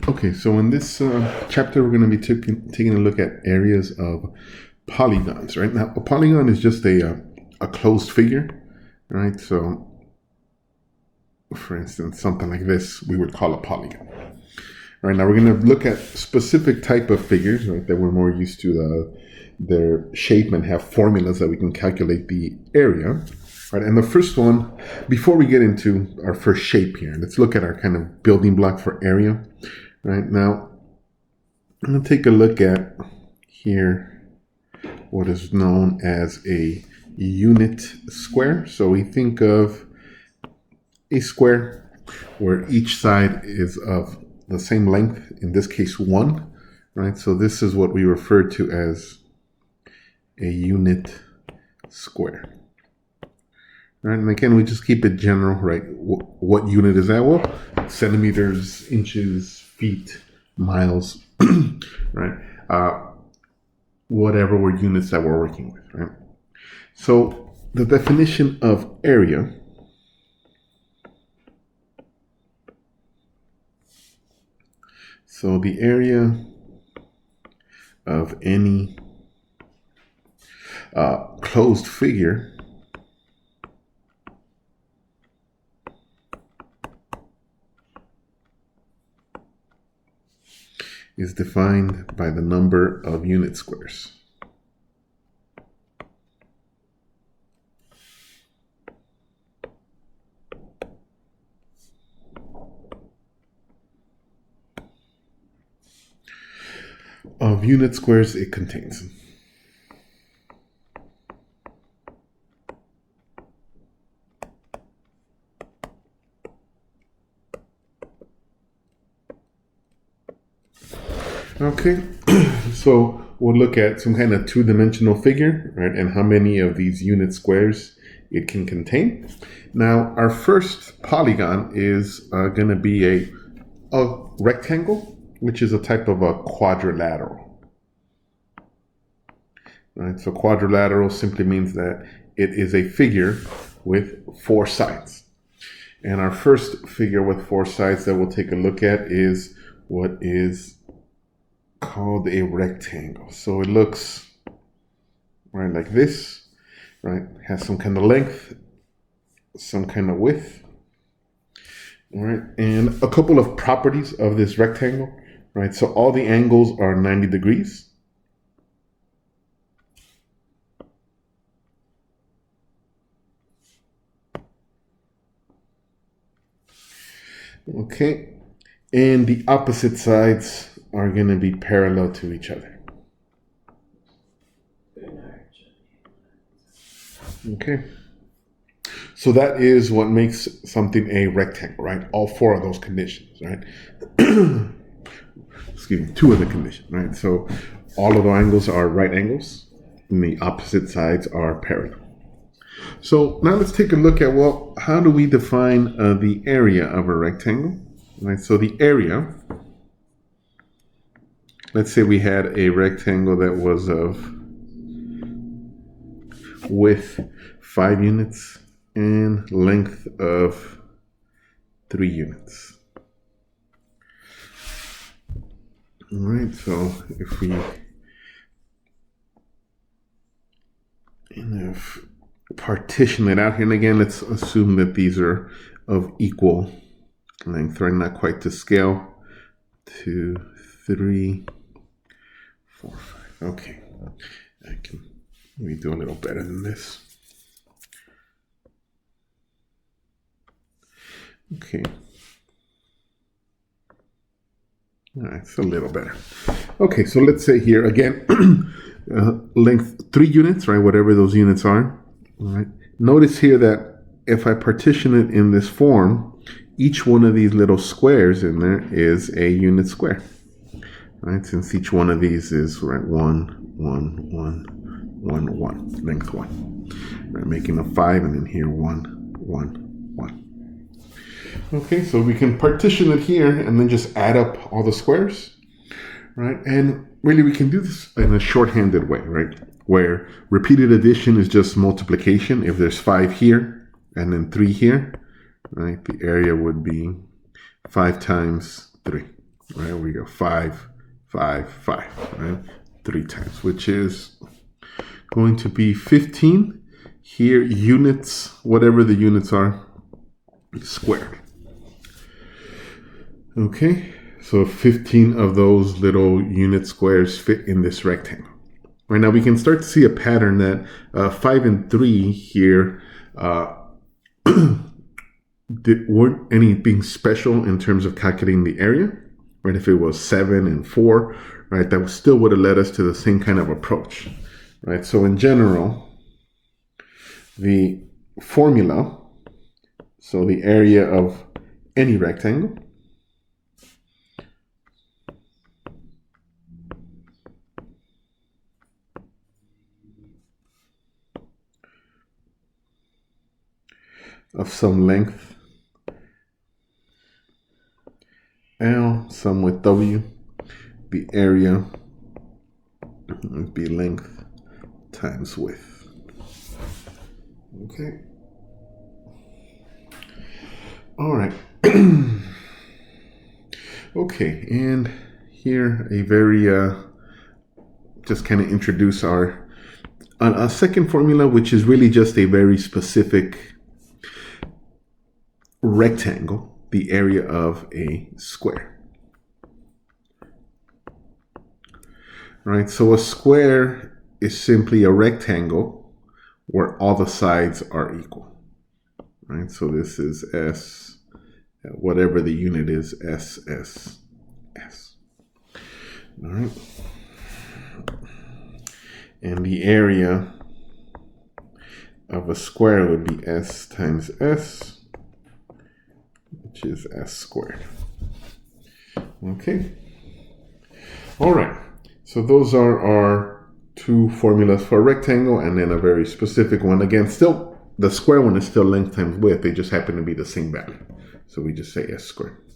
Okay, so in this chapter, we're going to be taking a look at areas of polygons, right? Now, a polygon is just a closed figure, right? So, for instance, something like this, we would call a polygon. Right, now we're going to look at specific type of figures, right, that we're more used to their shape and have formulas that we can calculate the area. Right, and the first one, before we get into our first shape here, let's look at our kind of building block for area. Right, now I'm going to take a look at here what is known as a unit square. So we think of a square where each side is of the same length, in this case 1, right? So this is what we refer to as a unit square. Right, and again, we just keep it general, right? What unit is that? Well, centimeters, inches, feet, miles, right? Whatever were units that we're working with, right? So the definition of area So the area of any closed figure is defined by the number of unit squares. Of unit squares it contains. Okay, so we'll look at some kind of two-dimensional figure, right, and how many of these unit squares it can contain. Now, our first polygon is going to be a rectangle, which is a type of a quadrilateral. Right, so quadrilateral simply means that it is a figure with 4 sides. And our first figure with 4 sides that we'll take a look at is what is called a rectangle. So it looks right like this, right? It has some kind of length, some kind of width, all right? And a couple of properties of this rectangle, right? So all the angles are 90 degrees. Okay, and the opposite sides are going to be parallel to each other. Okay, so that is what makes something a rectangle, right? All 4 of those conditions, right? Excuse me, 2 of the conditions, right? So all of the angles are right angles, and the opposite sides are parallel. So now let's take a look at, well, how do we define the area of a rectangle? Right, so the area, let's say we had a rectangle that was of width 5 units and length of 3 units. All right, so if we partition it out here, and again, let's assume that these are of equal length, right? Not quite to scale. 2, 3, 4, 5. Okay, I can maybe do a little better than this. Okay. All right, it's a little better. Okay, so let's say here again, length 3 units, right? Whatever those units are. All right. Notice here that if I partition it in this form, each one of these little squares in there is a unit square. Right? Since each one of these is right 1, 1, 1, 1, 1, length 1. Right, making a 5, and then here 1, 1, 1. Okay, so we can partition it here and then just add up all the squares. Right? And really we can do this in a shorthanded way, right? Where repeated addition is just multiplication. If there's 5 here and then 3 here, right? The area would be 5 times 3, right? We go 5, 5, 5, right? 3 times, which is going to be 15. Here, units, whatever the units are, squared. Okay, so 15 of those little unit squares fit in this rectangle. Right now, we can start to see a pattern that 5 and 3 here weren't anything special in terms of calculating the area. Right, if it was 7 and 4, right, that still would have led us to the same kind of approach. Right, so in general, the formula, so the area of any rectangle, of some length L, some with W, the area would be length times width. Okay. All right. Okay, and here a very just kind of introduce our a second formula, which is really just a very specific rectangle, the area of a square. Right, so a square is simply a rectangle where all the sides are equal. Right, so this is S, whatever the unit is, S, S, S. All right. And the area of a square would be S times S, which is S squared. Okay. All right. So those are our two formulas for a rectangle, and then a very specific one. Again, still, the square one is still length times width. They just happen to be the same value. So we just say S squared.